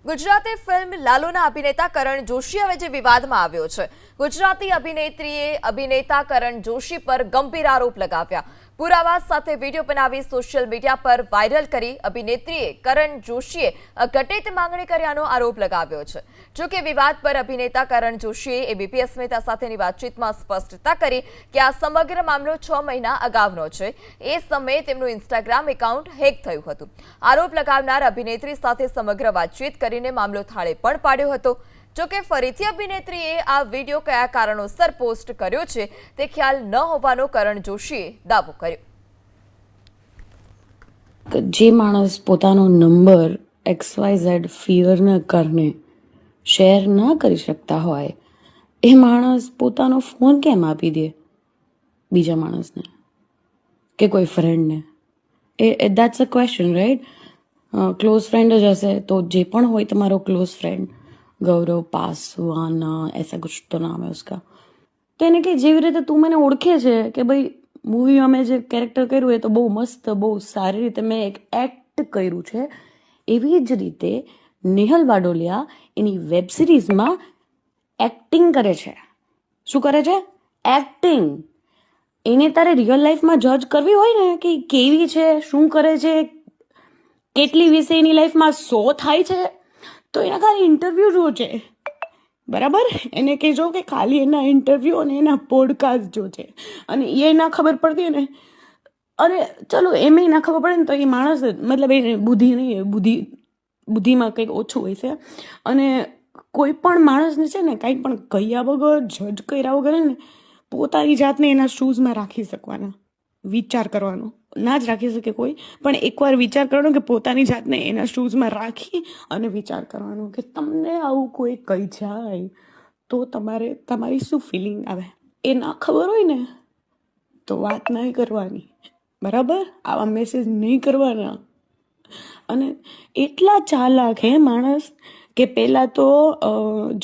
Gujarati film લાલુના અભિનેતા કરણ જોશી હવે જે વિવાદમાં આવ્યો છે। ગુજરાતી અભિનેત્રીએ અભિનેતા કરણ જોશી પર ગંભીર આરોપ લગાવ્યા। પુરાવા સાથે વિડીયો બનાવી સોશિયલ મીડિયા પર વાયરલ કરી અભિનેત્રીએ કરણ જોશીએ ઘટિત માંગણી કર્યાનો આરોપ લગાવ્યો છે। જો કે વિવાદ પર અભિનેતા કરણ જોશીએ એબીપી અસ્મિતા સાથેની વાતચીતમાં સ્પષ્ટતા કરી કે આ સમગ્ર મામલો 6 મહિના અગાઉનો છે। એ સમયે તેમનું ઇન્સ્ટાગ્રામ એકાઉન્ટ હેક થયું હતું। આરોપ લગાવનાર અભિનેત્રી સાથે સમગ્ર વાતચીત કરીને મામલો થાળે પણ પાડ્યો હતો। જો કે ફરીથી અભિનેત્રીએ આ વિડીયો કયા કારણોસર પોસ્ટ કર્યો છે તે ખ્યાલ ન હોવાનો કરણ જોશીએ દાવો કર્યો। જે માણસ પોતાનો નંબર XYZ ફિયરના કારણે શેર ના કરી શકતા હોય એ માણસ પોતાનો ફોન કેમ આપી દે બીજા માણસને કે કોઈ ફ્રેન્ડને? That's a question, right? Close friend જ હશે તો જે પણ હોય તમારો ક્લોઝ ફ્રેન્ડ, ગૌરવ પાસવાના ऐसा कुछ तो नाम है उसका, તો એને કે જેવી રીતે તું મને ઓળખે છે કે ભાઈ મૂવીમાં મેં જે કેરેક્ટર કર્યું એ તો બહુ મસ્ત, બહુ સારી રીતે મેં એક એક્ટ કર્યું છે, એવી જ રીતે નેહલ વાડોલિયા એની વેબ સિરીઝમાં એક્ટિંગ કરે છે। શું કરે છે? એક્ટિંગ। એને તારે રિયલ લાઈફમાં જજ કરવી હોય ને કે કેવી છે, શું કરે છે, કેટલી વિશે એની લાઈફમાં શો થાય છે, તો એના ખાલી ઇન્ટરવ્યૂ જો છે, બરાબર? એને કહેજો કે ખાલી એના ઇન્ટરવ્યૂ અને એના પોડકાસ્ટ જો છે, અને એ ના ખબર પડતી ને, અરે ચલો એમ ના ખબર પડે ને તો એ માણસ મતલબ એને બુદ્ધિ નહીં, બુદ્ધિમાં કંઈક ઓછું હોય છે। અને કોઈ પણ માણસને છે ને કંઈ પણ કહ્યા વગર, જજ કર્યા વગર ને પોતાની જાતને એના શૂઝમાં રાખી શકવાના, વિચાર કરવાનો ના જ રાખી શકે કોઈ, પણ એકવાર વિચાર કરવાનો કે પોતાની જાતને એના શૂઝમાં રાખી અને વિચાર કરવાનો કે તમને આવું કોઈ કહી જાય તો તમારી શું ફિલિંગ આવે। એ ના ખબર હોય ને તો વાત નહીં કરવાની, બરાબર? આવા મેસેજ નહીં કરવાના। અને એટલા ચાલાક હે માણસ કે પહેલાં તો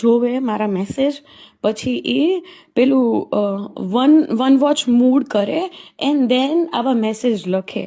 જોવે મારા મેસેજ, પછી એ પેલું વન વોચ મૂડ કરે એન્ડ દેન આવા મેસેજ લખે।